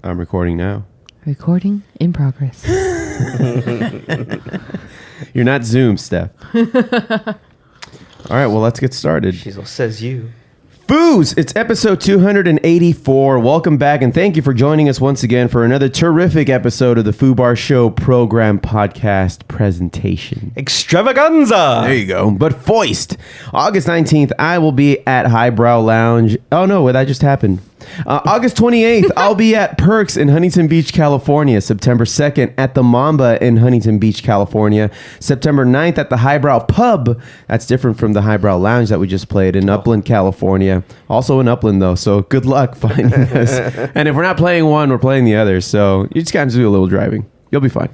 I'm recording now. Recording in progress. You're not Zoom, Steph. All right, well, let's get started. Shizzle says you. Foos, it's episode 284. Welcome back, and thank you for joining us once again for another terrific episode of the Foobar Show program podcast presentation. Extravaganza! There you go. But foist. August 19th, I will be at Highbrow Lounge. Oh, no, that just happened. August 28th, I'll be at Perks in Huntington Beach, California. September 2nd, at the Mamba in Huntington Beach, California. September 9th, at the Highbrow Pub. That's different from the Highbrow Lounge that we just played in Upland, California. Also in Upland, though, so good luck finding us. And if we're not playing one, we're playing the other. So you just got to do a little driving. You'll be fine.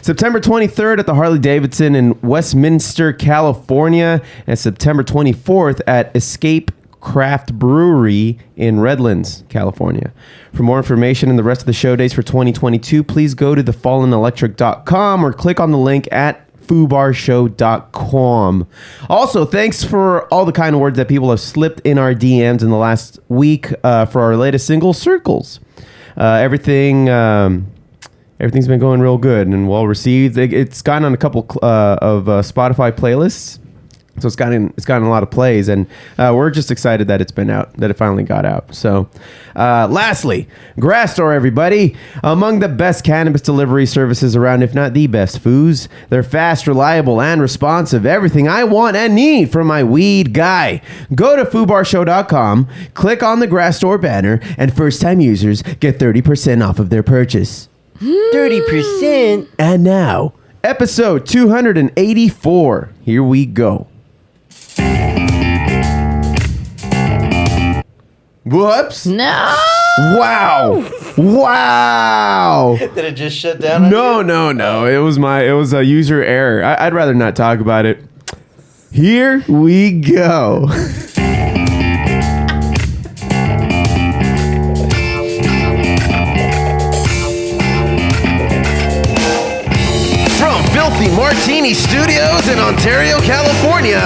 September 23rd at the Harley Davidson in Westminster, California. And September 24th at Escape Craft Brewery in Redlands, California. For more information and the rest of the show dates for 2022, please go to thefallenelectric.com or click on the link at foobarshow.com. Also, thanks for all the kind words that people have slipped in our DMs in the last week for our latest single, Circles. Everything's been going real good and well received. It's gotten on a couple of Spotify playlists. So it's gotten a lot of plays, and we're just excited that it's been out, that it finally got out. So, lastly, Grass Store, everybody. Among the best cannabis delivery services around, if not the best, Foos. They're fast, reliable, and responsive. Everything I want and need from my weed guy. Go to foobarshow.com, click on the Grass Store banner, and first-time users get 30% off of their purchase. 30%? And now, episode 284. Here we go. Whoops. No. Wow. Did it just shut down? No. It was a user error. I'd rather not talk about it. Here we go. From Filthy Martini Studios in Ontario, California,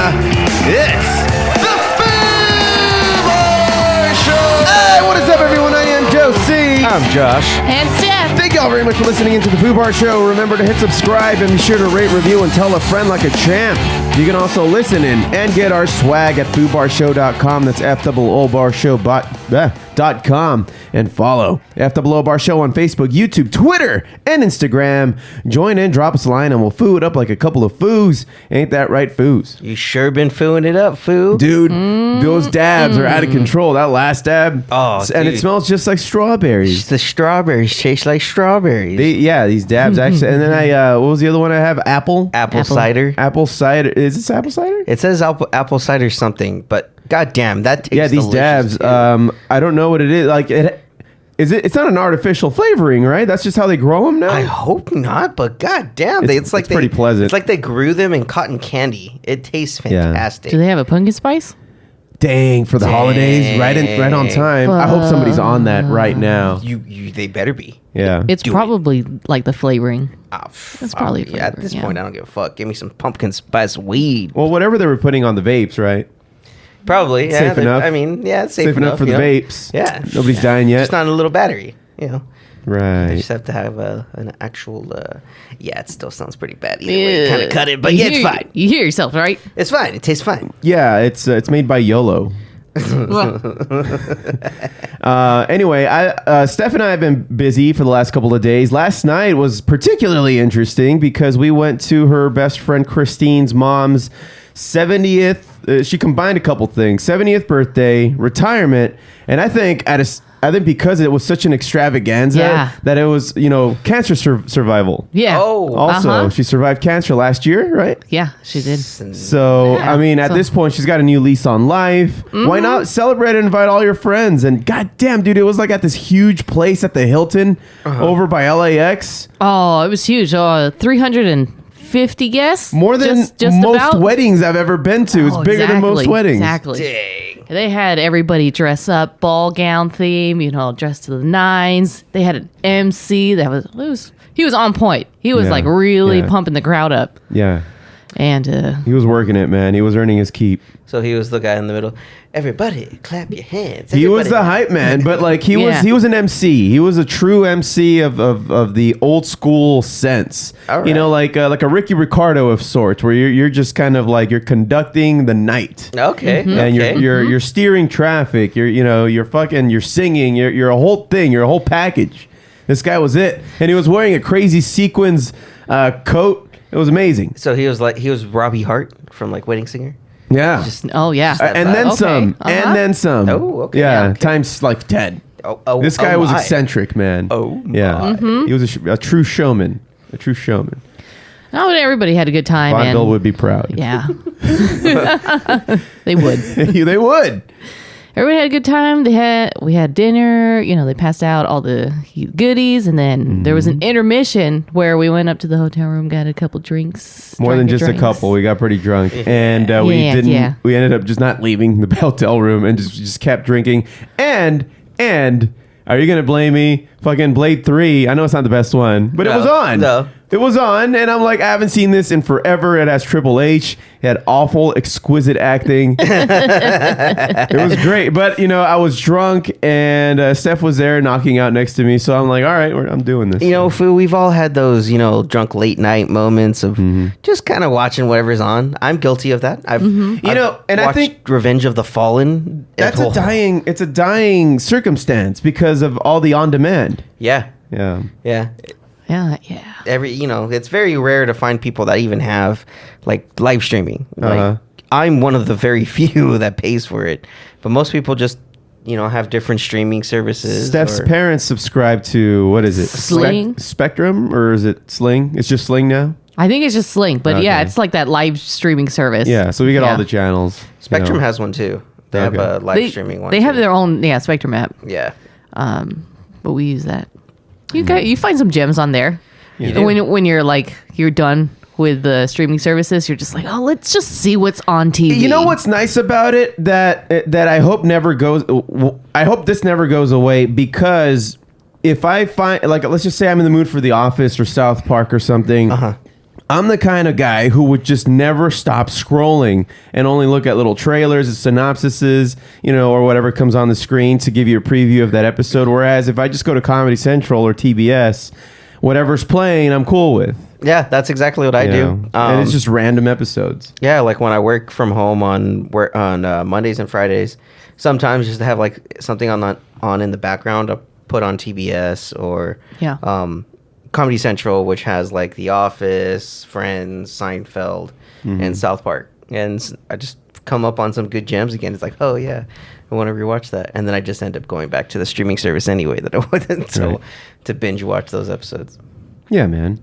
it's the Foobar Show. Hey, what is up, everyone? I am Joe C. I'm Josh. And Steph. Thank you all very much for listening into the Foobar Show. Remember to hit subscribe and be sure to rate, review, and tell a friend like a champ. You can also listen in and get our swag at foobarshow.com. That's FOOBarshow.com. And follow FOO Bar Show on Facebook, YouTube, Twitter, and Instagram. Join in, drop us a line, and we'll foo it up like a couple of foos. Ain't that right, foos? You sure been fooing it up, foo? Dude, those dabs are out of control. That last dab. Oh, and dude. It smells just like strawberries. The strawberries taste like strawberries. These dabs actually. And then what was the other one I have? Apple cider. Apple cider. Is this apple cider? It says apple cider something, but goddamn, that tastes these delicious, dabs. dude. I don't know what it is. Like it's not an artificial flavoring, right? That's just how they grow them now. I hope not, but goddamn, it's pretty pleasant. It's like they grew them in cotton candy. It tastes fantastic. Do they have a pumpkin spice? Dang, for the holidays, right on time. I hope somebody's on that right now. They better be. Yeah, It's probably like the flavoring. That's probably at flavoring, this yeah. point, I don't give a fuck. Give me some pumpkin spice weed. Well, whatever they were putting on the vapes, right? Probably, yeah. Safe enough. I mean, yeah, it's safe enough for the vapes. Yeah, Nobody's dying yet. Just not a little battery, you know. You Right. just have to have an actual. It still sounds pretty bad. Either way, kind of cut it, but it's fine. You hear yourself, right? It's fine. It tastes fine. Yeah, it's made by YOLO. Anyway, Steph and I have been busy for the last couple of days. Last night was particularly interesting because we went to her best friend Christine's mom's 70th. She combined a couple things: 70th birthday, retirement, and I think because it was such an extravaganza that it was, cancer survival. Yeah. Oh. Also, she survived cancer last year, right? Yeah, she did. So, Yeah. I mean, at this point, she's got a new lease on life. Why not celebrate and invite all your friends? And goddamn, dude, it was like at this huge place at the Hilton over by LAX. Oh, it was huge. 350 guests. More than just most about. weddings I've ever been to. It's bigger than most weddings. Exactly. Dang. They had everybody dress up, ball gown theme, dressed to the nines. They had an MC he was on point. He was really pumping the crowd up. Yeah. And He was working it, man. He was earning his keep. So he was the guy in the middle. Everybody, clap your hands. He was Everybody. the hype man, but like he Yeah. was an MC. He was a true MC of the old school sense. All You know, right. like a Ricky Ricardo of sorts, where you're just kind of like you're conducting the night. Okay. And Okay. you're steering traffic. You're singing. You're a whole thing. You're a whole package. This guy was it, and he was wearing a crazy sequins coat. It was amazing. So he was Robbie Hart from like Wedding Singer. Yeah, oh yeah, and then Okay. some, Uh-huh. and then some. Oh, okay. Yeah, Yeah, okay. times like 10. Oh, This guy was my. eccentric, man. Oh, yeah. my. He was a true showman. A true showman. Oh, and everybody had a good time. Vaudeville And would be proud. yeah, they would. They would. Everybody had a good time. We had dinner. You know, they passed out all the goodies, and then there was an intermission where we went up to the hotel room, got a couple drinks. More than drank just drinks. a couple. We got pretty drunk, and we Yeah, didn't. yeah. We ended up just not leaving the hotel room and just kept drinking. And are you gonna blame me? Fucking Blade 3. I know it's not the best one, but it No, was on. no. It was on, and I'm like, I haven't seen this in forever. It has Triple H. It had awful, exquisite acting. It was great, but I was drunk, and Steph was there knocking out next to me. So I'm like, all right, I'm doing this. Fu, we've all had those, drunk late night moments of just kind of watching whatever's on. I'm guilty of that. I've and I watched think Revenge of the Fallen. that's it's a dying circumstance because of all the on demand. Yeah, Yeah. yeah. Yeah. It's very rare to find people that even have like live streaming. Like, Uh-huh. I'm one of the very few that pays for it, but most people just have different streaming services. Steph's or- parents subscribe to, what is it? Sling? Spectrum, or is it Sling? It's just Sling now? I think it's just Sling, but yeah, Okay. it's like that live streaming service. Yeah, so we get Yeah. all the channels. Spectrum has one too. They have Okay. a live streaming one. They have too. their own Spectrum app, Yeah. but we use that. You find some gems on there. You And when you're done with the streaming services, you're just like, oh, let's just see what's on TV. You know what's nice about it that I hope never goes. I hope this never goes away, because if I find, like, let's just say I'm in the mood for The Office or South Park or something. I'm the kind of guy who would just never stop scrolling and only look at little trailers and synopsises, or whatever comes on the screen to give you a preview of that episode. Whereas if I just go to Comedy Central or TBS, whatever's playing, I'm cool with. Yeah, that's exactly what I do. And it's just random episodes. Yeah, like when I work from home on Mondays and Fridays, sometimes just to have like something on in the background, I'll put on TBS or Comedy Central, which has like The Office, Friends, Seinfeld, and South Park. And I just come up on some good gems again. It's like, oh yeah, I want to rewatch that. And then I just end up going back to the streaming service anyway that I wanted to binge watch those episodes. Yeah, man.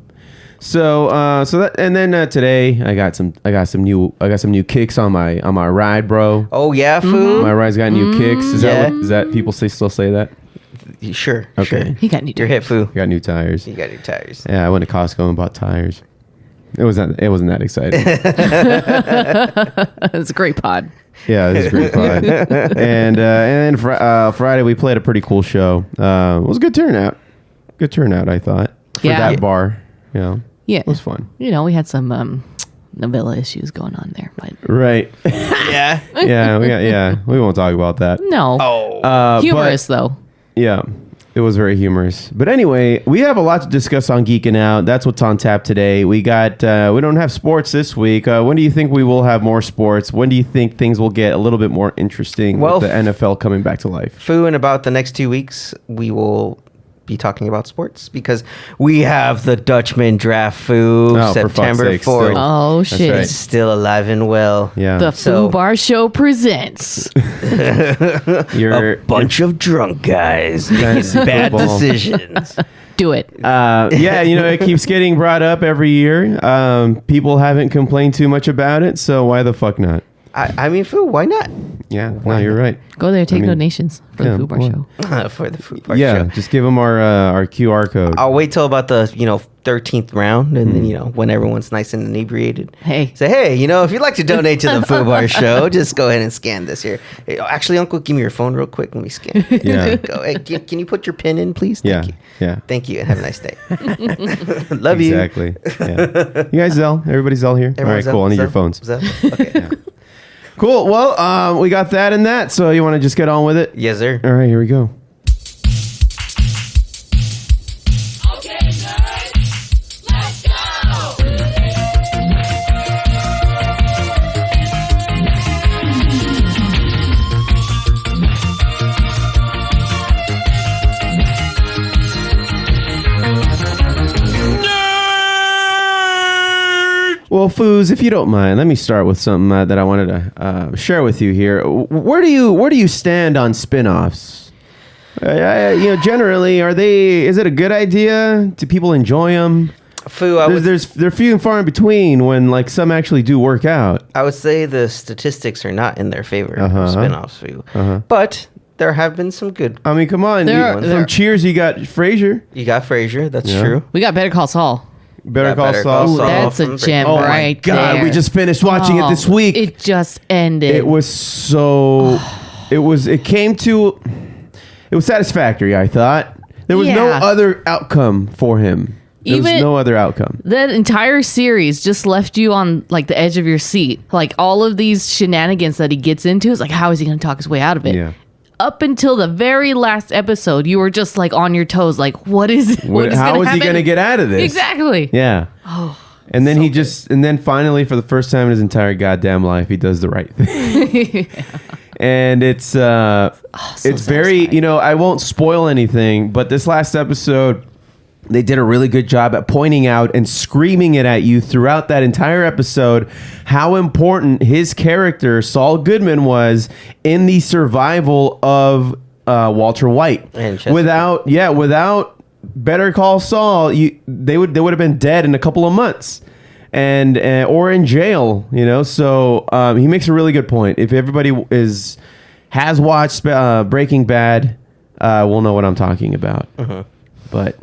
So that, and then today I got some new kicks on my ride, bro. Oh yeah, food. My ride's got new kicks. Is that people still say that? Sure. Okay. Sure. He got new Your hit foo. I got new tires. You got your tires. Yeah, I went to Costco and bought tires. It wasn't that exciting. It's a great pod. Yeah, it was a great pod. And then Friday we played a pretty cool show. It was a good turnout. Good turnout, I thought, for Yeah. that bar. Yeah, it was fun. We had some novella issues going on there, but Right. Yeah. Yeah. We won't talk about that. no, Oh. humorous though. Yeah, it was very humorous. But anyway, we have a lot to discuss on Geeking Out. That's what's on tap today. We don't have sports this week. When do you think we will have more sports? When do you think things will get a little bit more interesting with the NFL coming back to life? Foo, in about the next 2 weeks, we will be talking about sports because we have the Dutchman draft, Foo, Oh, for fuck's September sake, 4th. still. Oh That's shit! right. It's still alive and well. Yeah. The So- Foobar Show presents. You're A bunch of drunk guys making Fantasy bad football. decisions. Do it. yeah, it keeps getting brought up every year. People haven't complained too much about it, so why the fuck not? I mean, Foo, why not? Yeah, no, you're right. Go there, take donations for the Foobar show. For the Foobar Yeah, show. just give them our QR code. I'll wait till about the 13th round, and then when everyone's nice and inebriated, say, hey, if you'd like to donate to the Foobar show, just go ahead and scan this here. Hey, actually, Uncle, give me your phone real quick. Let me scan. Yeah. Go. Hey, can you put your pin in, please? Thank you. Yeah. Thank you, and have a nice day. Love you. Exactly. Yeah. You guys Zell? Everybody's Zell here? All right, cool. I need your phones. Okay. Yeah. Cool. Well, we got that and that. So you want to just get on with it? Yes, sir. All right, here we go. Okay, nerds, let's go! Well, Foos, if you don't mind, let me start with something that I wanted to share with you here. Where do you stand on spin-offs? Generally, is it a good idea? Do people enjoy them? They're few and far in between when like some actually do work out. I would say the statistics are not in their favor of spin-offs, but there have been some good. I mean, come on. From Cheers, you got Frasier. You got Frasier. That's true. We got Better Call Saul. Better Call Saul. Ooh, that's a gem right there. Oh my God, we just finished watching it this week. It just ended. It was so. It was satisfactory. I thought there was no other outcome for him. There was no other outcome. That entire series just left you on like the edge of your seat. Like all of these shenanigans that he gets into, it's like, how is he going to talk his way out of it? Yeah. Up until the very last episode, you were just like on your toes, like, how is he going to get out of this? Exactly. Yeah. Oh. And then then finally, for the first time in his entire goddamn life, he does the right thing. And it's very, I won't spoil anything, but this last episode, they did a really good job at pointing out and screaming it at you throughout that entire episode how important his character, Saul Goodman, was in the survival of Walter White. Without Better Call Saul, they would have been dead in a couple of months. And or in jail, So he makes a really good point. If everybody has watched Breaking Bad, we'll know what I'm talking about. But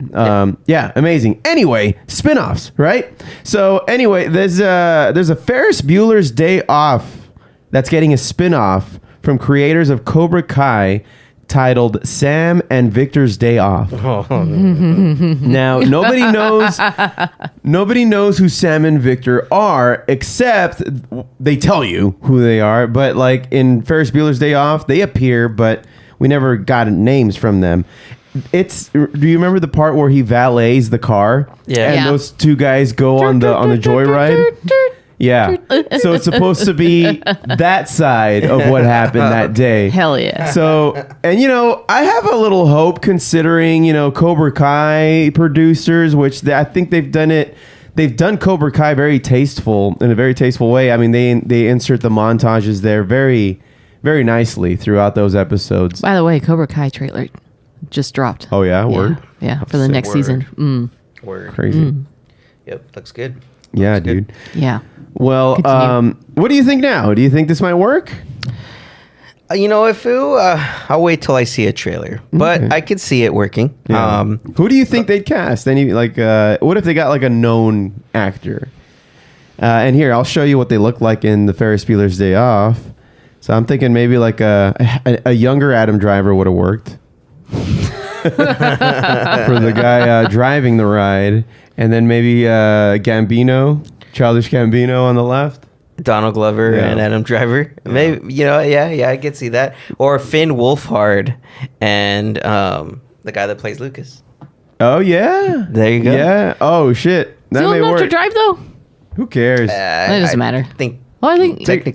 amazing. Anyway, spin-offs, right? So anyway, there's a Ferris Bueller's Day Off that's getting a spin-off from creators of Cobra Kai titled Sam and Victor's Day Off. Now, nobody knows who Sam and Victor are, except they tell you who they are. But like in Ferris Bueller's Day Off, they appear, but we never got names from them. Do you remember the part where he valets the car? Yeah. And those two guys go on the joyride? Yeah. So it's supposed to be that side of what happened that day. Hell yeah. So, and I have a little hope considering, Cobra Kai producers, which I think they've done Cobra Kai in a very tasteful way. I mean, they insert the montages there very, very nicely throughout those episodes. By the way, Cobra Kai trailer just dropped. Oh yeah, word. Yeah, for the next season. Word. Crazy. Yep, looks good. Yeah, dude. Yeah. Well, what do you think now? Do you think this might work? I'll wait till I see a trailer, but I could see it working. Yeah. Who do you think they'd cast? What if they got like a known actor? And here, I'll show you what they look like in the Ferris Bueller's Day Off. So I'm thinking maybe like a younger Adam Driver would have worked. For the guy driving the ride, and then maybe Childish Gambino on the left, Donald Glover and Adam Driver. Maybe I could see that, or Finn Wolfhard and the guy that plays Lucas. Oh yeah, there you go. Yeah. Oh shit, that may work. To drive though. Who cares? It doesn't matter. I think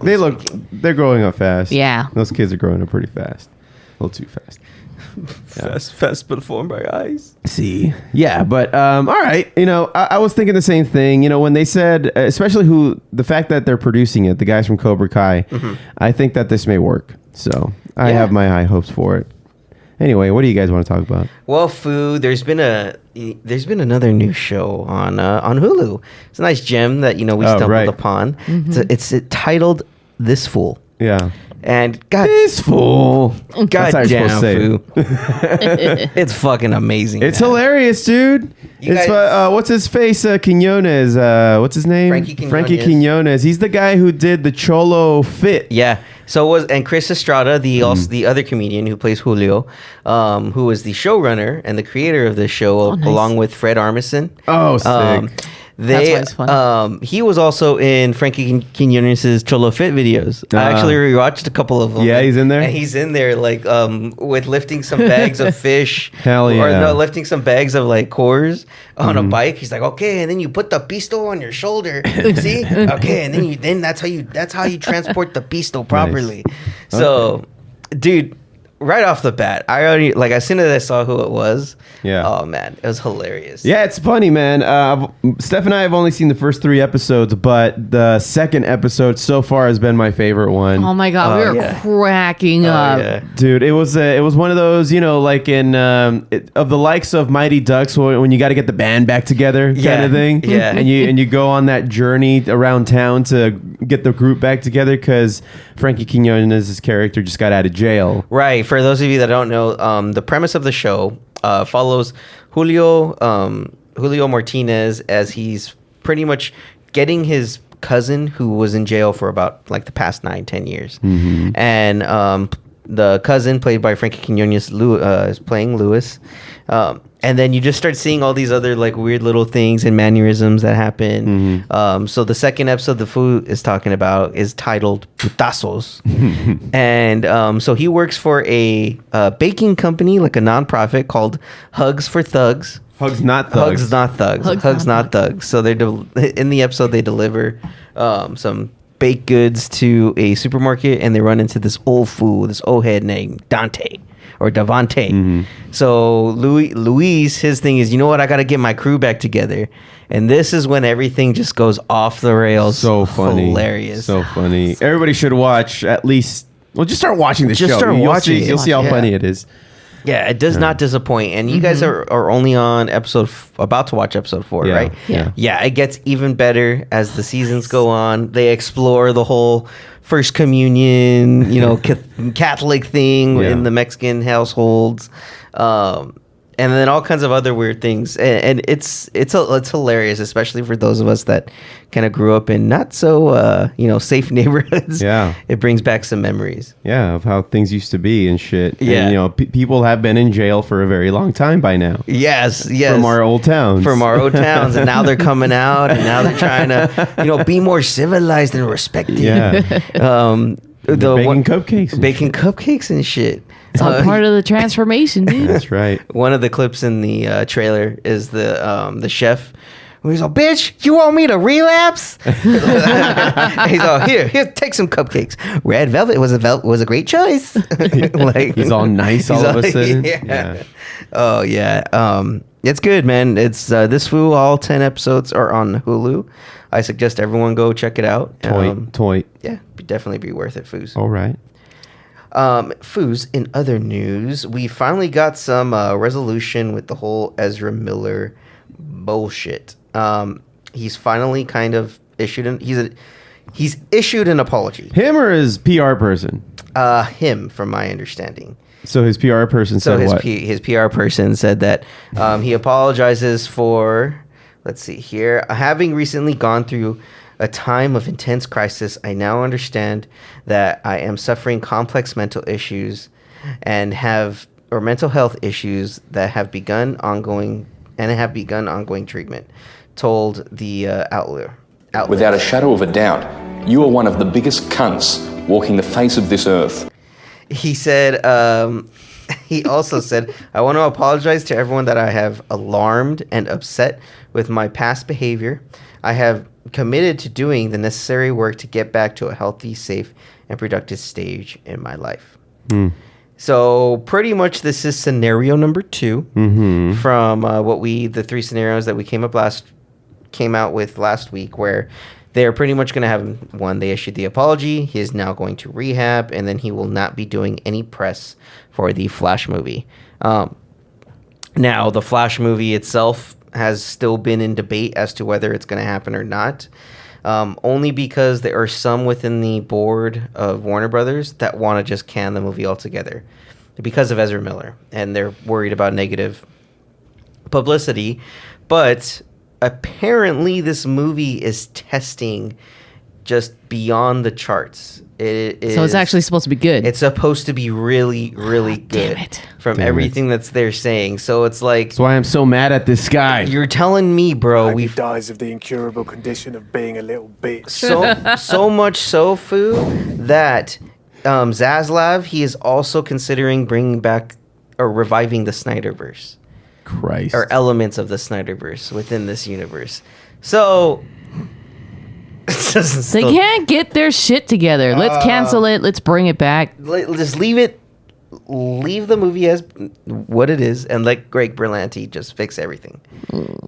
they're growing up fast. Yeah, those kids are growing up pretty fast, a little too fast. Fast before my eyes. See, yeah, but all right. I was thinking the same thing. When they said, especially the fact that they're producing it, the guys from Cobra Kai, I think that this may work. So I have my high hopes for it. Anyway, what do you guys want to talk about? Well, there's been another new show on Hulu. It's a nice gem that we stumbled upon. It's titled This Fool. Yeah. And God, This fool. God That's how you're damn, supposed to say Foo. It's fucking amazing. It's man. hilarious, dude. You It's guys- what's his face? Quinones. What's his name? Frankie Quinones. He's the guy who did the Cholo Fit. Yeah. So and Chris Estrada, the other comedian who plays Julio, who was the showrunner and the creator of this show, nice. along with Fred Armisen. Oh, sick. That's why it's fun. He was also in Frankie Quinones' Cholo Fit videos. I actually rewatched a couple of them. Yeah, he's in there? And he's in there, like, with lifting some bags of fish. Hell yeah. Or no, lifting some bags of, like, Coors on a bike. He's like, okay, and then you put the pisto on your shoulder. See? Okay, and then that's how you transport the pisto properly. So, dude, right off the bat, as soon as I saw who it was, oh man, it was hilarious. Yeah, it's funny, man. Steph and I have only seen the first 3 episodes, but the second episode so far has been my favorite one. Oh my God, we were cracking up. Yeah. Dude, it was one of those, like in of the likes of Mighty Ducks when you got to get the band back together kind of thing. Yeah. and you go on that journey around town to get the group back together because Frankie Quinones' character just got out of jail. Right. For those of you that don't know, the premise of the show follows Julio Martinez as he's pretty much getting his cousin who was in jail for about like the past 9-10 years. And the cousin, played by Frankie Quinones, is playing Lewis. And then you just start seeing all these other like weird little things and mannerisms that happen. So the second episode the Foo is talking about is titled Putazos. And so he works for a baking company, like a nonprofit called Hugs for Thugs. Hugs Not Thugs. Hugs Not Thugs. Hugs Not Thugs. So they're in the episode they deliver some baked goods to a supermarket, and they run into this old fool, this old head named Dante. Or Davante. So Luis, his thing is, you know what? I got to get my crew back together. And this is when everything just goes off the rails. So funny. Hilarious. So funny. Everybody should watch at least. Well, just start watching the show. Just start watching it. You'll see how funny it is. Yeah, it does not disappoint. And you guys are only on about to watch episode 4, right? Yeah. Yeah, it gets even better as the seasons go on. They explore the whole First Communion, Catholic thing in the Mexican households. And then all kinds of other weird things, and it's hilarious, especially for those of us that kind of grew up in not so safe neighborhoods. Yeah, it brings back some memories. Yeah, of how things used to be and shit. Yeah, and, people have been in jail for a very long time by now. Yes, from our old towns, and now they're coming out, and now they're trying to be more civilized and respected. Yeah, baking cupcakes and shit. It's all part of the transformation, dude. That's right. One of the clips in the trailer is the chef. He's like, bitch, you want me to relapse? He's all, here, take some cupcakes. Red velvet was a great choice. Like he's all nice all of a sudden. Yeah. Oh yeah. It's good, man. It's this Foo. All 10 episodes are on Hulu. I suggest everyone go check it out. Toy. Yeah, definitely be worth it, Foos. All right. Foos, in other news, we finally got some resolution with the whole Ezra Miller bullshit. He's finally kind of issued he's issued an apology. Him or his PR person? Him, from my understanding. So his PR person said what? His PR person said that he apologizes for, let's see here, having recently gone through a time of intense crisis. I now understand that I am suffering complex mental issues and mental health issues that have begun ongoing treatment, told the outlet. Without a shadow of a doubt, you are one of the biggest cunts walking the face of this earth. He said, he also said, I want to apologize to everyone that I have alarmed and upset with my past behavior. I have committed to doing the necessary work to get back to a healthy, safe, and productive stage in my life. So pretty much this is scenario number 2 from the 3 scenarios that we came out with last week, where they're pretty much going to have one. They issued the apology. He is now going to rehab, and then he will not be doing any press for the Flash movie. Now, the Flash movie itself has still been in debate as to whether it's going to happen or not. only because there are some within the board of Warner Brothers that want to just can the movie altogether because of Ezra Miller, and they're worried about negative publicity. But apparently this movie is testing just beyond the charts. It is, So it's actually supposed to be good. it's supposed to be really, really good damn it. from Damn it. everything that's they're saying. So it's like, That's why I'm so mad at this guy. you're telling me, bro, He we've dies of the incurable condition of being a little bitch. so much so, Foo, that Zaslav, he is also considering bringing back or reviving the Snyderverse Christ. or elements of the Snyderverse within this universe. So They can't get their shit together. Let's cancel it. Let's bring it back. Just leave the movie as what it is, and let Greg Berlanti just fix everything.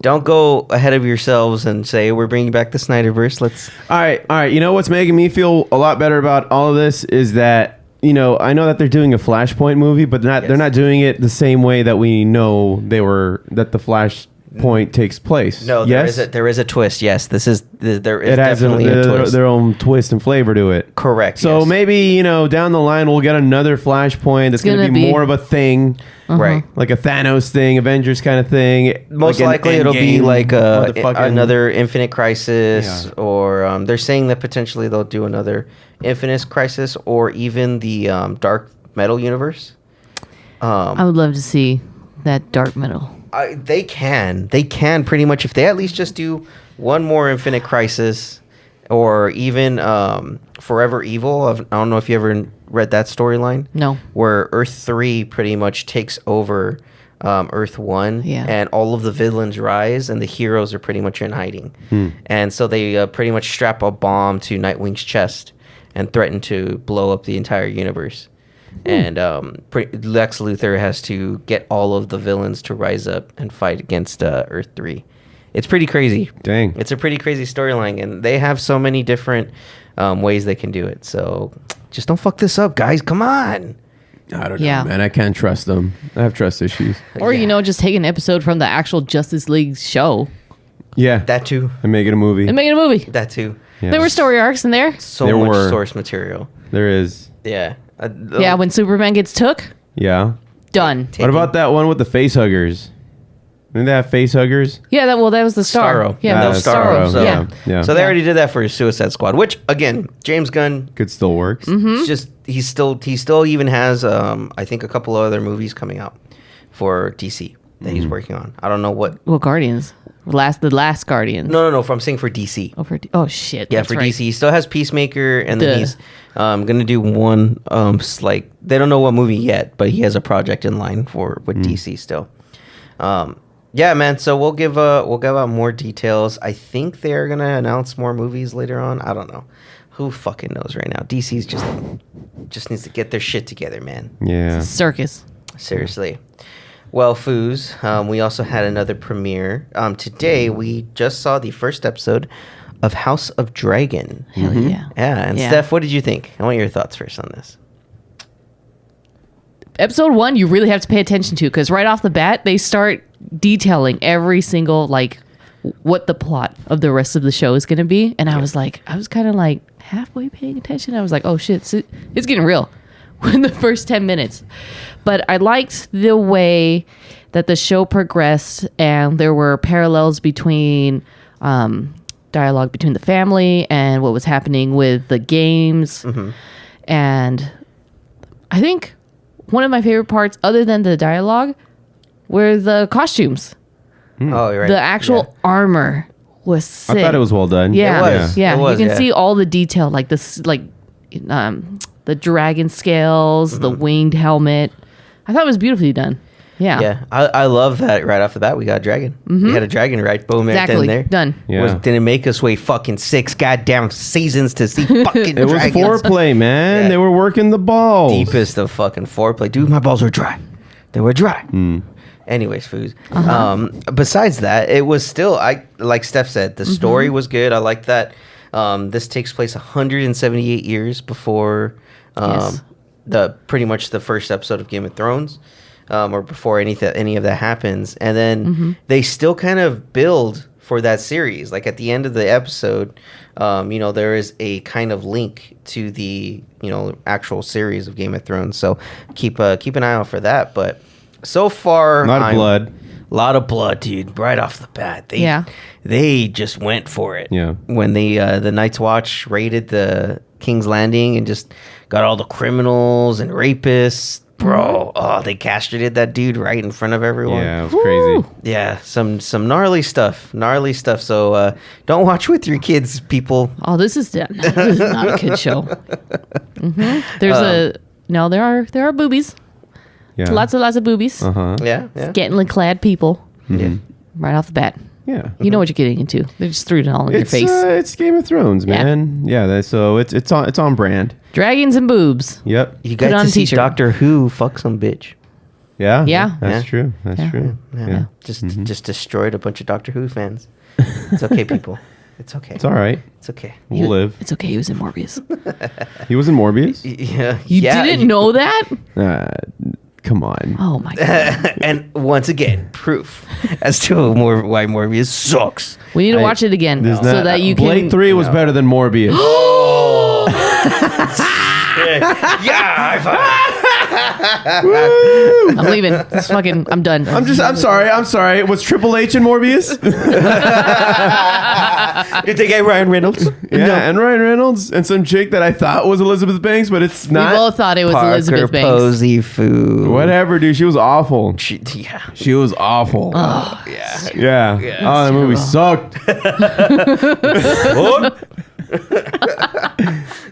Don't go ahead of yourselves and say we're bringing back the Snyderverse. Let's. All right. You know what's making me feel a lot better about all of this is that, you know, I know that they're doing a Flashpoint movie, but they're not doing it the same way that we know that the Flashpoint takes place. No, yes? there is a twist. Yes, there is It has definitely a twist. their own twist and flavor to it. Correct. So yes. maybe, you know, down the line we'll get another Flashpoint that's going to gonna be be- more of a thing, right. like a Thanos thing, Avengers kind of thing. Most like an likely it'll be Endgame, like motherfucking- another Infinite Crisis, Yeah. or they're saying that potentially they'll do another Infinite Crisis, or even the Dark Metal universe. I would love to see that dark metal. They can pretty much, if they at least just do one more Infinite Crisis, or even Forever Evil. I don't know if you ever read that storyline. No. Where Earth 3 pretty much takes over Earth 1, Yeah. and all of the villains rise, and the heroes are pretty much in hiding. And so they pretty much strap a bomb to Nightwing's chest and threaten to blow up the entire universe. And Lex Luthor has to get all of the villains to rise up and fight against Earth 3. It's pretty crazy. Dang. It's a pretty crazy storyline, and they have so many different ways they can do it. So just don't fuck this up, guys. Come on. I don't Yeah. know, man. I can't trust them. I have trust issues. Or, you know, just take an episode from the actual Justice League show Yeah. That too. and make it a movie. and make it a movie. That too. Yeah. There were story arcs in there. So There much were. source material. There is. Yeah. Yeah, when Superman gets took, Yeah. done. What about that one with the face huggers? Didn't they have face huggers? Yeah, that was the star. Starro. Yeah, Ah, that was Starro, Starro. So, Yeah. Yeah. So they already did that for Suicide Squad, which again, James Gunn, Could still works. Mm-hmm. it's just he still even has I think a couple of other movies coming out for DC that he's working on. I don't know what. Well, Guardians. The last Guardians. No. I'm saying for DC. Oh shit. Yeah, that's for right. DC, he still has Peacemaker, and then Duh. he's gonna do one. Like they don't know what movie yet, but he has a project in line with DC still. Yeah, man. So we'll give out more details. I think they're gonna announce more movies later on. I don't know. Who fucking knows right now? DC's just needs to get their shit together, man. Yeah. Circus. Seriously. Well, Foos, we also had another premiere. Today, we just saw the first episode of House of Dragon. Hell yeah. Yeah, and Yeah. Steph, what did you think? I want your thoughts first on this. Episode 1, you really have to pay attention to, because right off the bat, they start detailing every single, like, what the plot of the rest of the show is going to be. And I was kind of like halfway paying attention. I was like, oh shit, it's getting real in the first 10 minutes. But I liked the way that the show progressed, and there were parallels between dialogue between the family and what was happening with the games. And I think one of my favorite parts, other than the dialogue, were the costumes. Oh, you're right. The actual armor was sick. I thought it was well done. Yeah, It was. yeah. It was, you can yeah. see all the detail, like this, like the dragon scales, the winged helmet. I thought it was beautifully done. Yeah, Yeah, I love that right off the bat. We got a dragon. We had a dragon right boom exactly. right then and there. Done. Yeah. Didn't make us wait fucking 6 goddamn seasons to see fucking It was dragons. foreplay, man. Yeah. They were working the balls. Deepest of fucking foreplay. Dude, my balls were dry. They were dry. Anyways, Foos. Besides that, it was still, like Steph said, the story was good. I like that this takes place 178 years before Yes. pretty much the first episode of Game of Thrones, or before any of that happens. And then they still kind of build for that series. Like at the end of the episode, there is a kind of link to the actual series of Game of Thrones. So keep an eye out for that. But so far, A lot of blood. A lot of blood, dude. Right off the bat, they just went for it. Yeah. When the Night's Watch raided the King's Landing and just got all the criminals and rapists, bro. Oh, they castrated that dude right in front of everyone. Yeah, it was crazy. Yeah, some gnarly stuff. So don't watch with your kids, people. Oh, this is not a kid show. There's there are boobies. Yeah. Lots of boobies. Uh-huh. Yeah. Scantily clad people. Yeah. Right off the bat. Yeah. You know what you're getting into. They just threw it all in your face. It's Game of Thrones, Yeah. man. Yeah, so it's on brand. Dragons and boobs. Yep. You Put it got on to a see t-shirt. Doctor Who fuck some bitch. Yeah. Yeah. That's Yeah. true. That's Yeah. true. Yeah. Just destroyed a bunch of Doctor Who fans. It's okay, people. It's okay. It's all right. It's okay. We'll live. It's okay. He was in Morbius. He was in Morbius? Yeah. You didn't know that? Come on. Oh my god. And once again, proof as to why Morbius sucks. We need to watch it again There's so not- that you Blade can. 3 was better than Morbius. Yeah, high five. I'm leaving. I'm done. I'm sorry. Was Triple H in Morbius? Did they get Ryan Reynolds? Yeah, and Ryan Reynolds and some chick that I thought was Elizabeth Banks, but it's We not. both thought it was Parker Elizabeth Banks. Posey Foo. Whatever, dude. She was awful. Yeah. She was awful. Oh, Yeah. Oh, that movie sucked.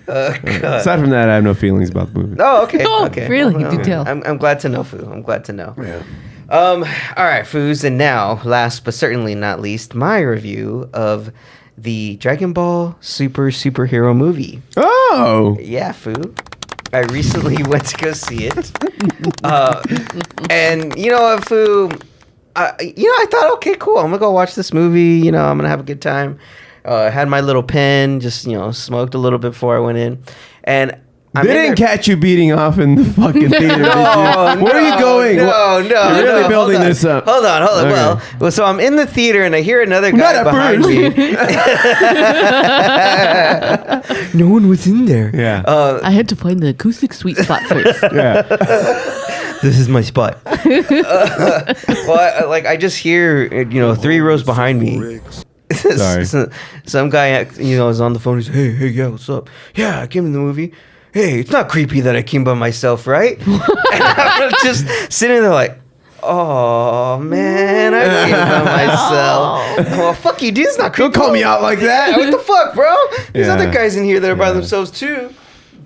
Aside from that, I have no feelings about the movie. Oh, okay. Oh, Okay. really? Well, You do tell. I'm glad to know, Foo. I'm glad to know. Yeah. All right, Foos, and now, last but certainly not least, my review of the Dragon Ball superhero movie. Oh. Yeah, Foo. I recently went to go see it. And you know what, Foo? I thought, okay, cool. I'm gonna go watch this movie. I'm gonna have a good time. Had my little pen, just smoked a little bit before I went in, and They didn't catch you beating off in the fucking theater, did you? Where are you going? No. You're really building this up. Hold on. Okay. Well, so I'm in the theater and I hear another Not guy at behind first. me. No one was in there. Yeah. I had to find the acoustic sweet spot first. Yeah. This is my spot. Well, I just hear 3 rows behind me. Sorry. Some guy is on the phone. He's hey, yeah, what's up? Yeah, I came in the movie. Hey, it's not creepy that I came by myself, right? And I'm just sitting there like, oh man, I came by myself. Well, fuck you, dude. It's not creepy. Don't call me out like that. What the fuck, bro? There's Yeah. other guys in here that are by Yeah. themselves too.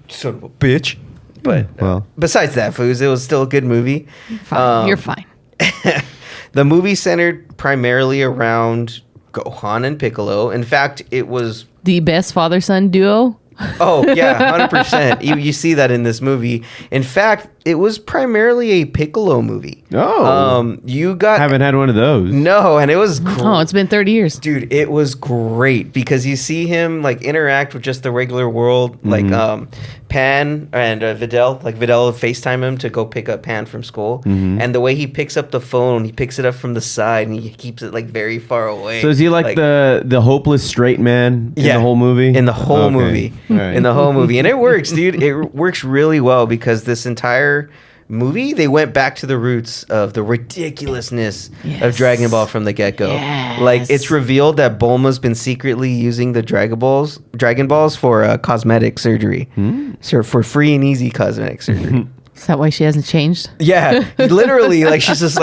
Son of a bitch. But Well. besides that, Foos, it was still a good movie. Fine. You're fine. The movie centered primarily around Gohan and Piccolo. In fact, it was The best father-son duo. Oh yeah, 100%. You see that in this movie. In fact, it was primarily a Piccolo movie. Oh. You got Haven't had one of those. no, and it was Oh, it's been 30 years. dude. It was great because you see him interact with just the regular world, Pan and Videl. Videl FaceTime him to go pick up Pan from school, and the way he picks up the phone, he picks it up from the side and he keeps it very far away. So is he the hopeless straight man in the whole movie? In the whole Okay. movie. All right. In the whole movie. And it works, dude. It works really well because this entire movie, they went back to the roots of the ridiculousness of Yes. Dragon Ball from the get-go. Yes. It's revealed that Bulma's been secretly using the Dragon Balls for cosmetic surgery. So for free and easy cosmetic surgery. Is that why she hasn't changed? Yeah, literally, she's just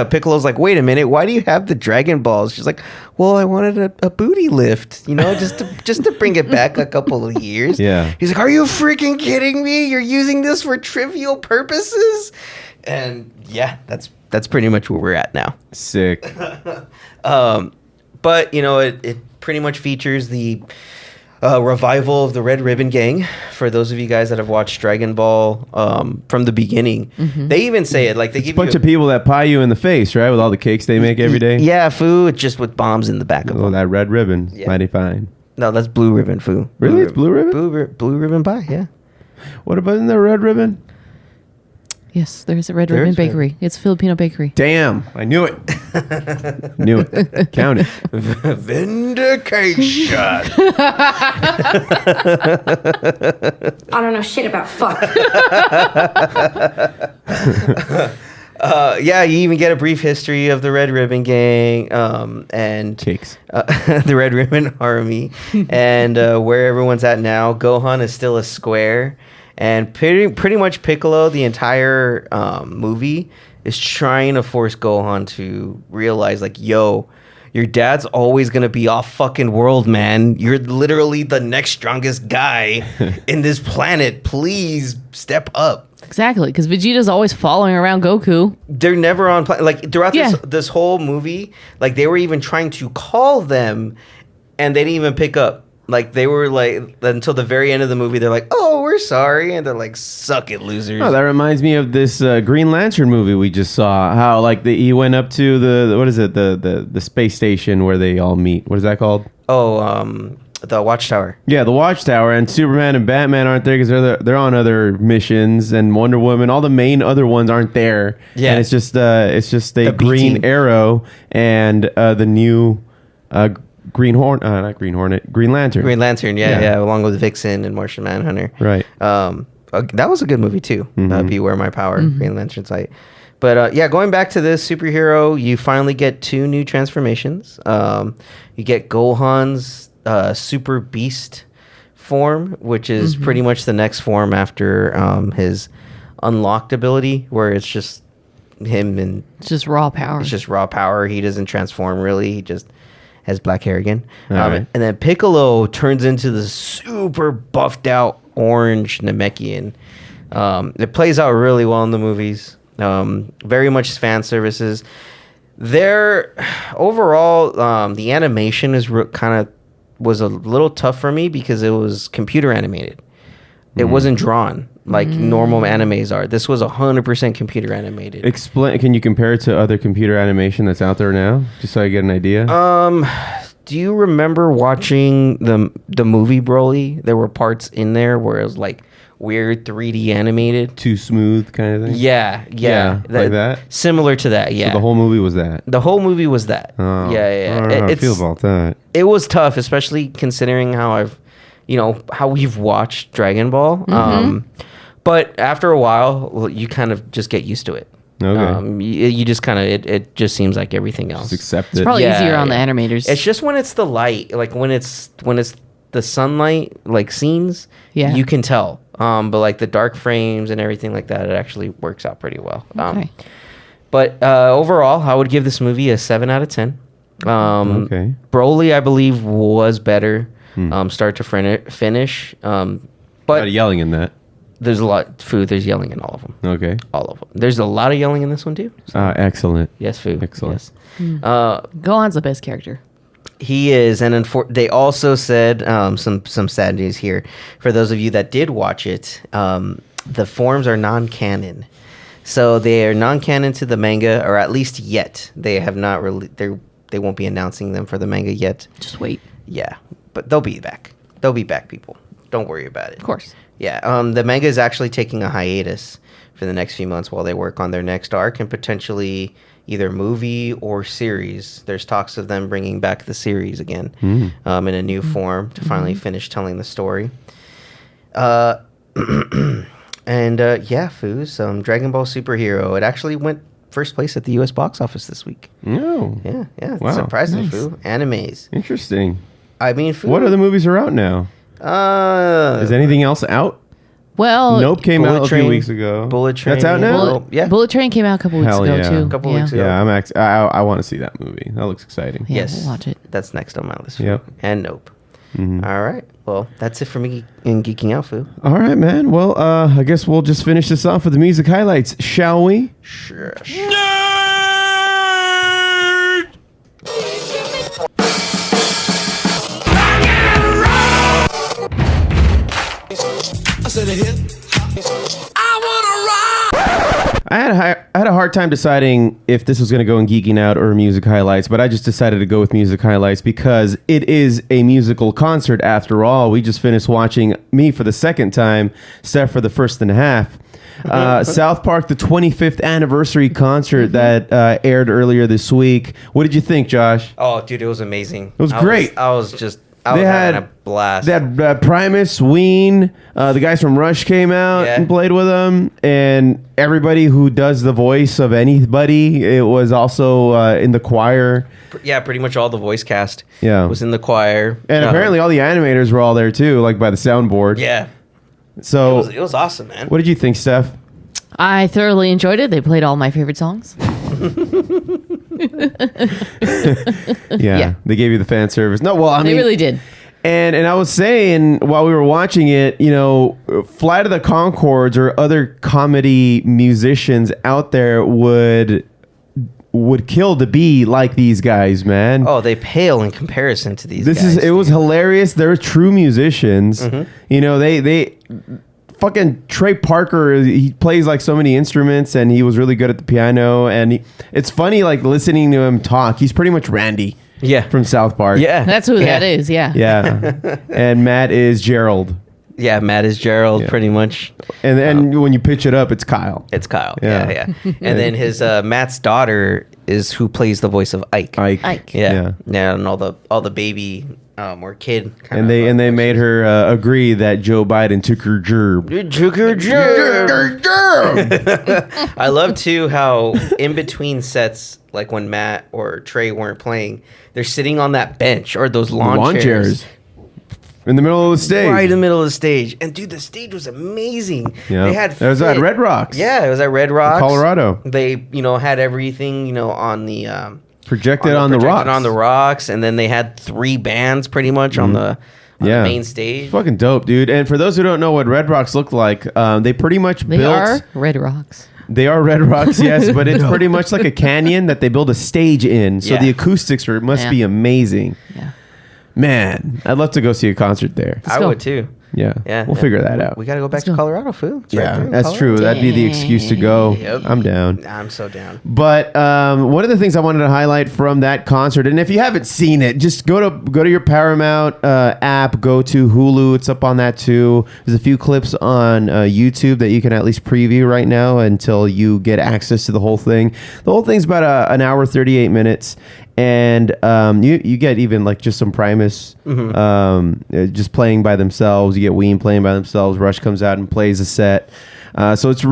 Piccolo's like, wait a minute, why do you have the Dragon Balls? She's like, well, I wanted a booty lift, just to bring it back a couple of years. Yeah. He's like, are you freaking kidding me? You're using this for trivial purposes? And yeah, that's pretty much where we're at now. Sick. But it pretty much features the revival of the Red Ribbon Gang. For those of you guys that have watched Dragon Ball from the beginning, they even say it they give A bunch you of people that pie you in the face, right? With all the cakes they make every day. Yeah, Foo, just with bombs in the back of Oh, them. that red ribbon. Yeah. Mighty fine. No, that's Blue Ribbon, Foo. Really? It's Blue Ribbon? Blue Ribbon pie, yeah. What about in the red ribbon? Yes, there's a Red There Ribbon is Red- Bakery. It's a Filipino bakery. Damn, I knew it. Knew it. Count it. Vindication. I don't know shit about fuck. Yeah, you even get a brief history of the Red Ribbon Gang and Cakes. the Red Ribbon Army and where everyone's at now. Gohan is still a square, and pretty much Piccolo, the entire movie, is trying to force Gohan to realize, like, yo, your dad's always going to be off fucking world, man. You're literally the next strongest guy in this planet. Please step up. Exactly, because Vegeta's always following around Goku. They're never on like throughout Yeah. this whole movie, like they were even trying to call them and they didn't even pick up. Like they were like until the very end of the movie, they're like, "Oh, we're sorry," and they're like, "Suck it, losers." Oh, that reminds me of this Green Lantern movie we just saw. How like he went up to the what is it the space station where they all meet. What is that called? The Watchtower. Yeah, the Watchtower, and Superman and Batman aren't there because they're on other missions, and Wonder Woman, all the main other ones aren't there. Yeah. And it's just a The B Green team. Arrow and the new Green Lantern. Green Lantern, yeah, along with Vixen and Martian Manhunter. Right. That was a good movie too. Beware My Power, Green Lantern's light. But yeah, going back to this superhero, you finally get 2 new transformations. You get Gohan's Super Beast form, which is pretty much the next form after his unlocked ability, where it's just him and It's just raw power. it's just raw power. He doesn't transform really. He just has black hair again. Alright. And then Piccolo turns into the super buffed out orange Namekian. It plays out really well in the movies. Very much fan services. There, overall, the animation is was a little tough for me because it was computer animated. It wasn't drawn like normal animes are. This was 100% computer animated. Explain. Can you compare it to other computer animation that's out there now, just so I get an idea? Do you remember watching the movie Broly? There were parts in there where it was like weird 3D animated. Too smooth, kind of thing. Yeah. like that? Similar to that, yeah. So the whole movie was that. The whole movie was that. Oh, Yeah. I don't know how I feel about that. It was tough, especially considering how how we've watched Dragon Ball. But after a while, you kind of just get used to it. Okay. You just kind of it just seems like everything else. Just accept It's it. probably Yeah, easier on yeah. the animators. It's just when it's the light, like when it's the sunlight, like scenes. Yeah. you can tell. But like the dark frames and everything like that, it actually works out pretty well. Okay. But overall, I would give this movie a 7 out of 10. Okay. Broly, I believe, was better, start to finish. A lot But of yelling in that. there's a lot. There's yelling in all of them. Okay. All of them. There's a lot of yelling in this one too. Excellent. Yes, Fu. Excellent. Yes. Gohan's the best character. He is, and they also said some sad news here for those of you that did watch it. The forms are non-canon, so they are non-canon to the manga, or at least yet. They have not really. They won't be announcing them for the manga yet. Just wait. Yeah, but they'll be back. They'll be back, people. Don't worry about it. Of course. Yeah, the manga is actually taking a hiatus for the next few months while they work on their next arc and potentially either movie or series. There's talks of them bringing back the series again in a new form to finally finish telling the story. And yeah, Foos, Dragon Ball Superhero. It actually went first place at the U.S. box office this week. No. Yeah. Wow. Surprising, Nice. Foo. Animes. Interesting. I mean, Foo. What other movies are out now? Is anything else out? Well, Nope came Bullet out a Train. few weeks ago. Bullet Train. That's out now. Bullet- yeah. Bullet Train came out a couple weeks Hell ago yeah. too. Couple weeks ago. Yeah, I want to see that movie. That looks exciting. Yeah, Yes. we'll watch it. That's next on my list. Yep. And Nope. All right. Well, that's it for me in Geeking Out, Foo. All right, man. Well, I guess we'll just finish this off with the music highlights, shall we? Sure. I said a hit. I had a hard hard time deciding if this was going to go in Geeking Out or music highlights, but I just decided to go with music highlights because it is a musical concert after all. We just finished watching, me for the second time, Steph for the first and a half. South Park, the 25th anniversary concert that aired earlier this week. What did you think, Josh? Oh, dude, it was amazing. It was great. I was having a blast. They had Primus, Ween, the guys from Rush came out and played with them, and everybody who does the voice of anybody, it was also in the choir. Yeah, pretty much all the voice cast was in the choir. And apparently all the animators were all there too, like by the soundboard. Yeah. So it was awesome, man. What did you think, Steph? I thoroughly enjoyed it. They played all my favorite songs. Yeah, they gave you the fan service. No, well, I mean, They really did. And I was saying while we were watching it, you know, Flight of the Conchords or other comedy musicians out there would kill to be like these guys, man. Oh, they pale in comparison to these guys. It was hilarious. They're true musicians. You know, they fucking Trey Parker, he plays like so many instruments and he was really good at the piano, and it's funny like listening to him talk. He's pretty much Randy. Yeah. From South Park. Yeah. That's who that is, yeah. Yeah. And Matt is Gerald. Yeah, Matt is Gerald, pretty much. And when you pitch it up, it's Kyle. It's Kyle. Yeah. And then his Matt's daughter is who plays the voice of Ike. Ike. Yeah. And all the baby or kid. And they made her agree that Joe Biden took her gerb. Took her gerb. I love too how in between sets, like when Matt or Trey weren't playing, they're sitting on that bench or those lawn chairs. In the middle of the stage. Right in the middle of the stage. And dude, the stage was amazing. Yeah. They had it was at Red Rocks. Yeah, it was at Red Rocks. Colorado. They, had everything, on the projected on the rocks. And then they had 3 bands pretty much on the main stage. It's fucking dope, dude. And for those who don't know what Red Rocks look like, they pretty much They are Red Rocks. They are Red Rocks, yes, but it's pretty much like a canyon that they build a stage in. So the acoustics must be amazing. Yeah. Man, I'd love to go see a concert there. I would too. Yeah. We'll figure that out. We got to go back to Colorado, food. That's true. That'd be the excuse to go. Yep. I'm down. I'm so down. But one of the things I wanted to highlight from that concert, and if you haven't seen it, just go to your Paramount app, go to Hulu. It's up on that too. There's a few clips on YouTube that you can at least preview right now until you get access to the whole thing. The whole thing's about an hour, 38 minutes. And you get even like just some Primus just playing by themselves. You get Ween playing by themselves. Rush comes out and plays a set. So it's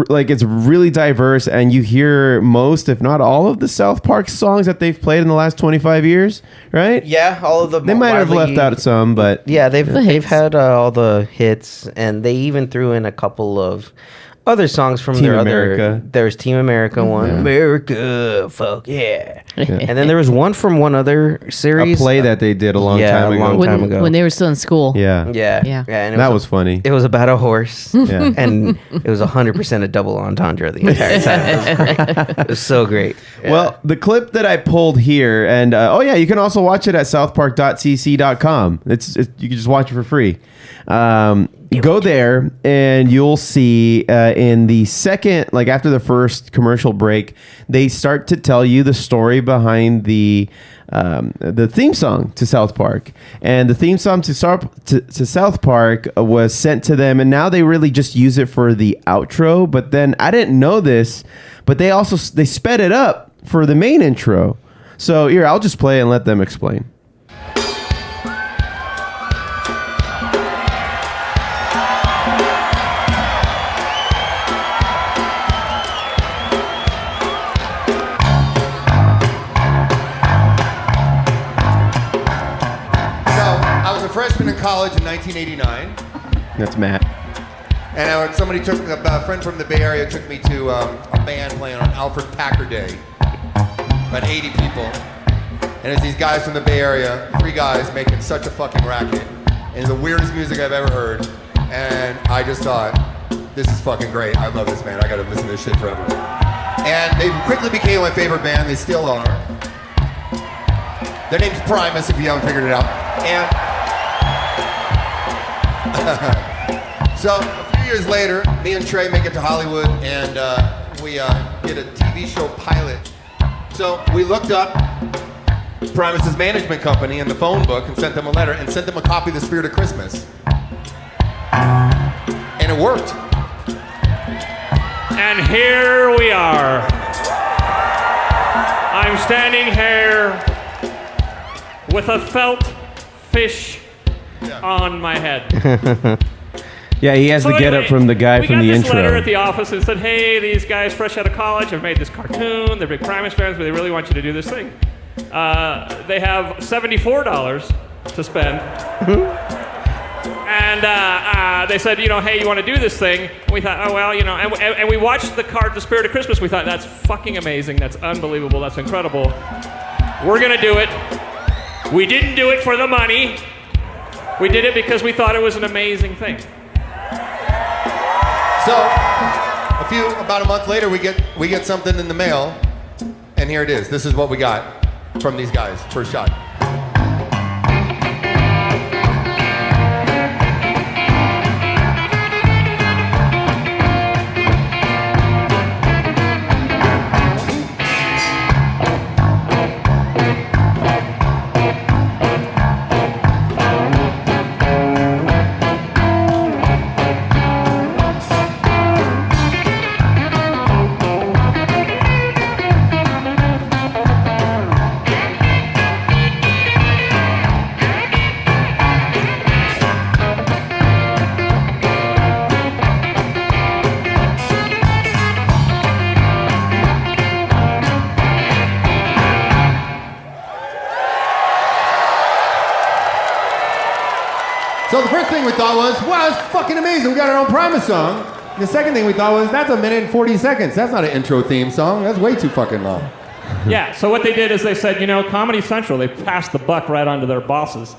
really diverse, and you hear most, if not all, of the South Park songs that they've played in the last 25 years, right? Yeah, all of them. They might have left out some, but yeah, they've had all the hits, and they even threw in a couple of other songs from Team America. There's Team America one. America, fuck yeah. And then there was one from one other series. A play that they did a long time ago. When they were still in school. Yeah. And that was funny. It was about a horse. Yeah. And it was 100% a double entendre the entire time. It was great. It was so great. Yeah. Well, the clip that I pulled here, and you can also watch it at southpark.cc.com. You can just watch it for free. Go there and you'll see in the second, like after the first commercial break, they start to tell you the story behind the theme song to South Park. And the theme song to South Park was sent to them, and now they really just use it for the outro. But then I didn't know this, but they sped it up for the main intro. So here, I'll just play and let them explain. Freshman in college in 1989. That's Matt. And a friend from the Bay Area took me to a band playing on Alfred Packer Day. About 80 people. And it's these guys from the Bay Area, 3 guys making such a fucking racket. And it's the weirdest music I've ever heard. And I just thought, this is fucking great. I love this band. I gotta listen to this shit forever. And they quickly became my favorite band. They still are. Their name's Primus, if you haven't figured it out. And so a few years later, me and Trey make it to Hollywood, and we did a TV show pilot. So we looked up Primus's management company in the phone book and sent them a letter and sent them a copy of The Spirit of Christmas. And it worked. And here we are. I'm standing here with a felt fish on my head. Yeah, he has So the get up anyway, from the guy from the We got this intro. letter at the office and said, hey, these guys fresh out of college have made this cartoon. They're big Primus fans, but they really want you to do this thing. They have $74 to spend. And they said, hey, you want to do this thing? And we thought, oh, well, and we watched The Spirit of Christmas. We thought, that's fucking amazing. That's unbelievable. That's incredible. We're going to do it. We didn't do it for the money. We did it because we thought it was an amazing thing. So, about a month later, we get something in the mail, and here it is. This is what we got from these guys. First shot. So the first thing we thought was, wow, that's fucking amazing. We got our own Primus song. The second thing we thought was, that's 1 minute and 40 seconds. That's not an intro theme song. That's way too fucking long. Yeah, so what they did is they said, Comedy Central, they passed the buck right onto their bosses.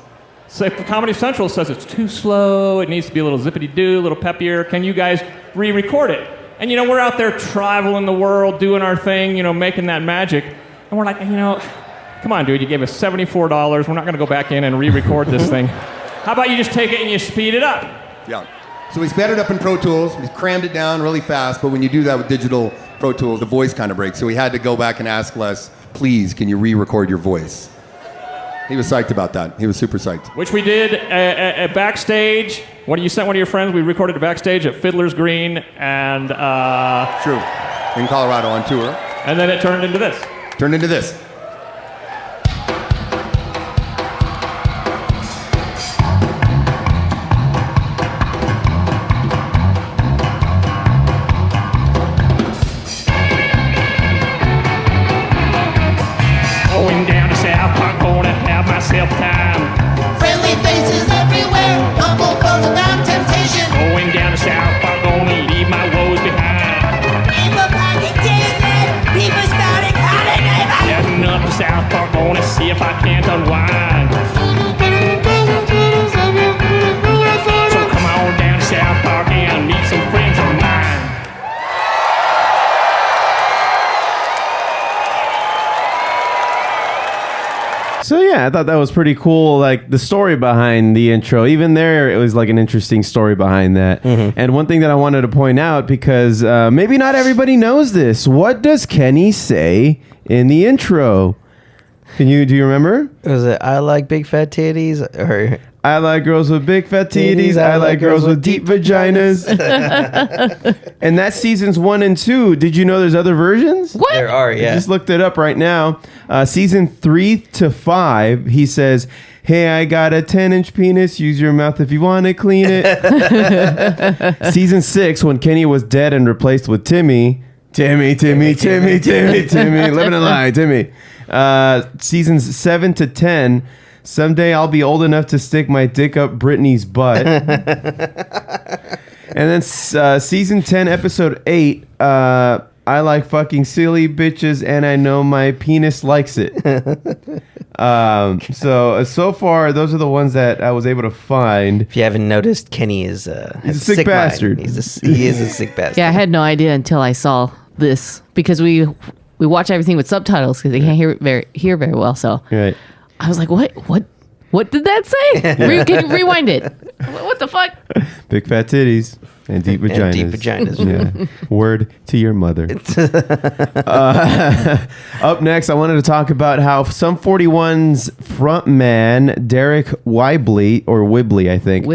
So if Comedy Central says it's too slow, it needs to be a little zippity-doo, a little peppier, can you guys re-record it? And, we're out there traveling the world, doing our thing, making that magic. And we're like, come on, dude, you gave us $74. We're not going to go back in and re-record this thing. How about you just take it and you speed it up? Yeah. So we sped it up in Pro Tools. We crammed it down really fast, but when you do that with digital Pro Tools, the voice kind of breaks. So we had to go back and ask Les, please, can you re-record your voice? He was psyched about that. He was super psyched. Which we did at backstage. You sent one of your friends. We recorded it backstage at Fiddler's Green and... True. In Colorado on tour. And then it turned into this. Going down to South Park, gonna have myself time. Friendly faces everywhere, humble calls about temptation. Going down to South Park, gonna leave my woes behind. People packing dinner, people spouting howdy neighbor. Heading up to South Park, gonna see if I can't unwind. So come on down to South Park and meet some friends of mine. So yeah, I thought that was pretty cool. Like the story behind the intro, even there, it was like an interesting story behind that. Mm-hmm. And one thing that I wanted to point out, because maybe not everybody knows this, what does Kenny say in the intro? Do you remember? Was it I like big fat titties or I like girls with big fat titties. I like girls with deep vaginas. And that's seasons 1 and 2. Did you know there's other versions? What? there are? I Yeah. just looked it up right now. Season 3 to 5, he says, "Hey, I got a 10-inch penis. Use your mouth if you want to clean it." Season 6, when Kenny was dead and replaced with Timmy, living a lie, Timmy. Seasons 7 to 10, "Someday I'll be old enough to stick my dick up Britney's butt." And then season 10, episode 8, "I like fucking silly bitches and I know my penis likes it." So far, those are the ones that I was able to find. If you haven't noticed, Kenny is He's a sick bastard. He is a sick bastard. Yeah, I had no idea until I saw this because we watch everything with subtitles because they can't hear very well. So Right. I was like, what did that say? Can you rewind it? What the fuck? Big fat titties and deep vaginas. And deep vaginas. Yeah. Word to your mother. Up next, I wanted to talk about how Sum 41's frontman Derek Wibley, or Wibley, I think,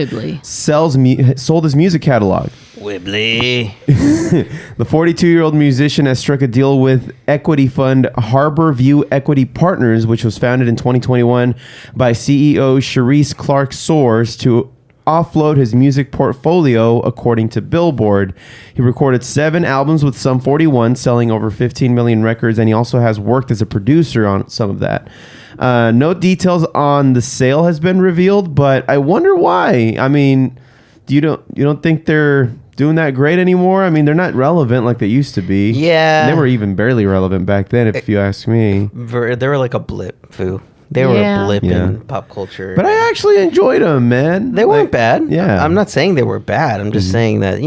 sold his music catalog. Wibbly. The 42-year-old musician has struck a deal with equity fund Harborview Equity Partners, which was founded in 2021 by CEO Sharice Clark Soares to offload his music portfolio, according to Billboard. He recorded 7 albums with Sum 41, selling over 15 million records, and he also has worked as a producer on some of that. No details on the sale has been revealed, but I wonder why. I mean, you don't think they're doing that great anymore? I mean, they're not relevant like they used to be. Yeah. And they were even barely relevant back then, if you ask me. They were like a blip, Foo. They were a blip in pop culture. But I actually enjoyed them, man. They weren't bad. Yeah. I'm not saying they were bad. I'm just saying that,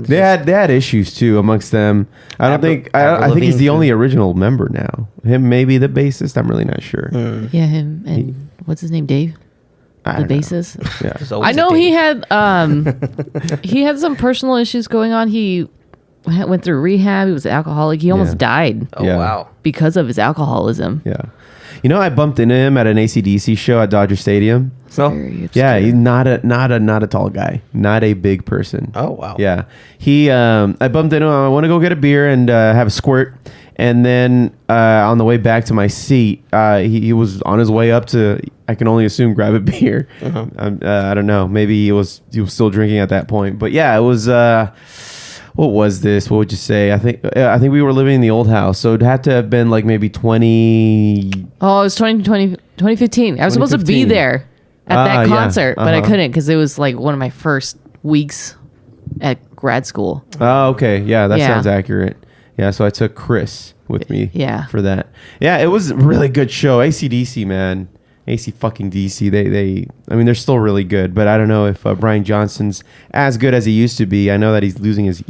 they had issues too amongst them. I think he's the only original member now. Him, maybe the bassist. I'm really not sure. Yeah, him and what's his name, Dave? The bassist. Yeah. I know he had some personal issues going on. He went through rehab. He was an alcoholic. He almost died. Oh wow. Because of his alcoholism. Yeah. I bumped into him at an AC/DC show at Dodger Stadium. Yeah, he's not a tall guy, not a big person. Oh wow. Yeah, I bumped into him. I want to go get a beer and have a squirt, and then on the way back to my seat, he was on his way up to, I can only assume, grab a beer. I don't know. Maybe he was still drinking at that point. But yeah, it was. What was this? What would you say? I think we were living in the old house, so it'd have to have been like maybe 20. Oh, it was 2015. I was supposed to be there at that concert, but I couldn't because it was like one of my first weeks at grad school. Oh, okay. Yeah, that sounds accurate. Yeah, so I took Chris with me for that. Yeah, it was a really good show. AC/DC, man. AC fucking DC. They're still really good, but I don't know if Brian Johnson's as good as he used to be. I know that he's losing his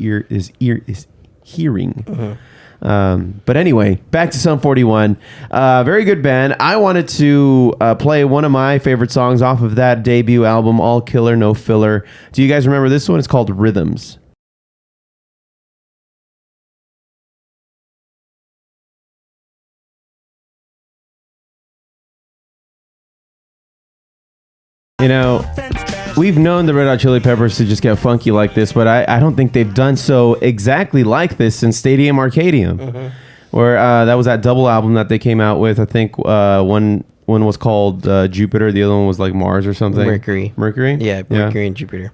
hearing. But anyway, back to Sum 41. Very good band. I wanted to play one of my favorite songs off of that debut album, All Killer, No Filler. Do you guys remember this one? It's called Rhythms. We've known the Red Hot Chili Peppers to just get funky like this, but I don't think they've done so exactly like this since Stadium Arcadium, where that was that double album that they came out with. I think one was called Jupiter, the other one was like Mars or something. Mercury? Yeah, Mercury and Jupiter.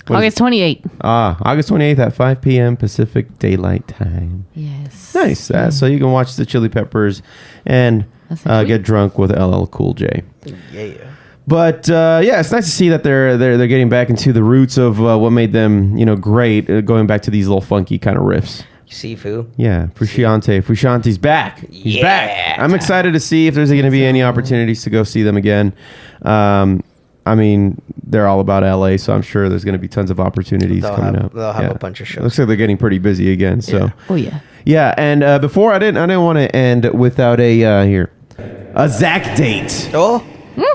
August 28th. August 28th at 5 p.m. Pacific Daylight Time. Yes. Nice. So you can watch the Chili Peppers and get drunk with LL Cool J. Yeah. But it's nice to see that they're getting back into the roots of what made them great, going back to these little funky kind of riffs. Sifu. Yeah, Frusciante's back. He's back. I'm excited to see if there's going to be any opportunities to go see them again. I mean, they're all about LA, so I'm sure there's going to be tons of opportunities coming up. They'll have a bunch of shows. Looks like they're getting pretty busy again. So. Oh yeah. Yeah, and before I didn't want to end without a Zach date. Oh.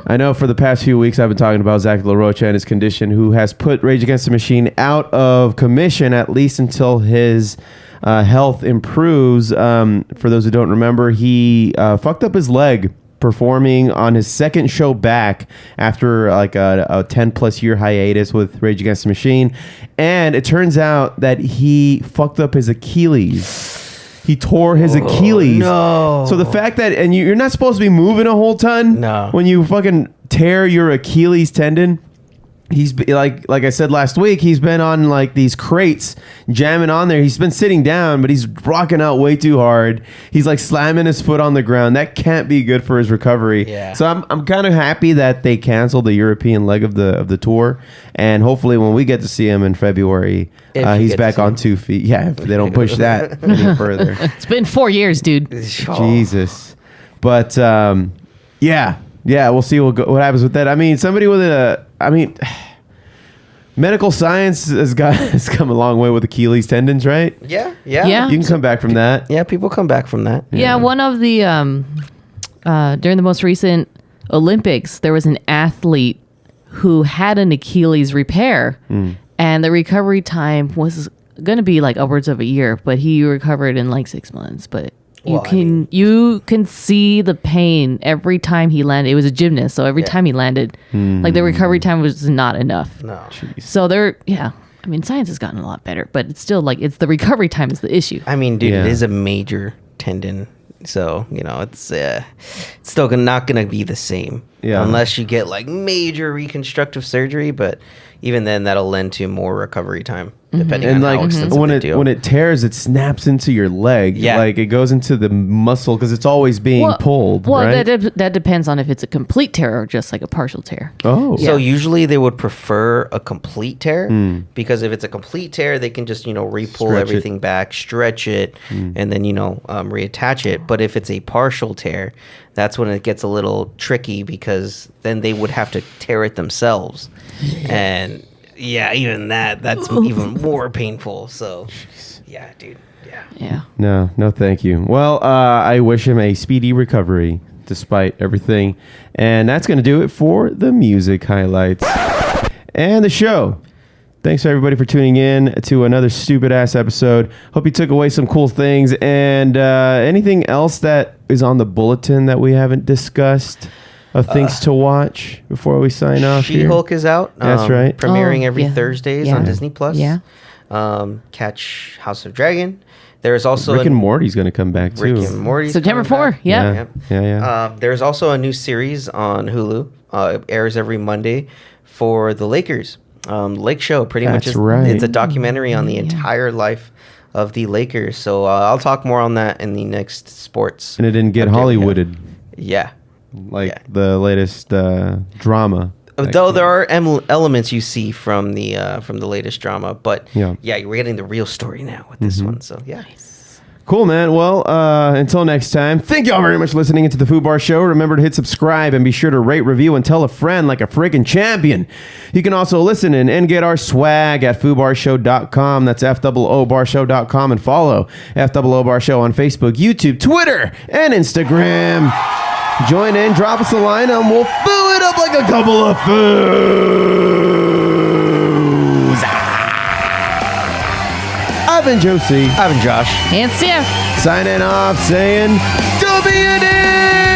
I know for the past few weeks I've been talking about Zach La Rocha and his condition, who has put Rage Against the Machine out of commission, at least until his health improves. For those who don't remember, he fucked up his leg performing on his second show back after like a 10 plus year hiatus with Rage Against the Machine. And it turns out that he fucked up his Achilles. He tore his Achilles. No. So the fact that, and you're not supposed to be moving a whole ton. No. When you fucking tear your Achilles tendon. He's like I said last week, he's been on like these crates jamming on there. He's been sitting down, but he's rocking out way too hard. He's like slamming his foot on the ground. That can't be good for his recovery. Yeah. So I'm kind of happy that they canceled the European leg of the tour, and hopefully when we get to see him in February, he's back on 2 feet. Yeah, if they don't push that any further. It's been 4 years, dude. Jesus. But yeah, we'll see what happens with that. I mean, somebody with medical science has come a long way with Achilles tendons, right? Yeah. You can come back from that. Yeah, people come back from that. Yeah, one of the during the most recent Olympics, there was an athlete who had an Achilles repair, and the recovery time was going to be like upwards of a year, but he recovered in like 6 months. But you can see the pain every time he landed. It was a gymnast, so every time he landed, like the recovery time was not enough. No. So I mean, science has gotten a lot better, but it's still like it's the recovery time is the issue. I mean, dude, it is a major tendon. So, it's still not going to be the same unless you get like major reconstructive surgery. But even then, that'll lend to more recovery time, depending on how extensive when it tears, it snaps into your leg. Yeah. Like it goes into the muscle because it's always being pulled. Well, right? that depends on if it's a complete tear or just like a partial tear. Oh. So usually they would prefer a complete tear because if it's a complete tear, they can just, re-pull Stretch everything back, stretch it, and then, reattach it. But if it's a partial tear, that's when it gets a little tricky because then they would have to tear it themselves. And even that's even more painful. So, yeah, dude. Yeah. No, thank you. Well, I wish him a speedy recovery despite everything. And that's going to do it for the music highlights and the show. Thanks everybody for tuning in to another stupid ass episode. Hope you took away some cool things and anything else that is on the bulletin that we haven't discussed of things to watch before we sign off. She-Hulk is out. That's right. Premiering every Thursdays on Disney Plus. Yeah. Catch House of Dragon. There's also Rick and Morty's going to come back too. Rick and Morty's September 4. back. Yeah. There's also a new series on Hulu. It airs every Monday for the Lakers. Lake Show pretty much is it's a documentary on the entire life of the Lakers. So I'll talk more on that in the next sports. And it didn't get Hollywooded. Yeah. The latest drama. Though there are elements you see from the latest drama, but we're getting the real story now with this one. So Cool, man. Well, until next time, thank y'all very much for listening into the Foobar Show. Remember to hit subscribe and be sure to rate, review, and tell a friend like a freaking champion. You can also listen in and get our swag at foobarshow.com. That's FOObarshow.com, and follow FOO Bar Show on Facebook, YouTube, Twitter, and Instagram. Join in, drop us a line, and we'll foo it up like a couple of foos. I've been Josie. I've been Josh. And Steph. Signing off saying, don't be an idiot!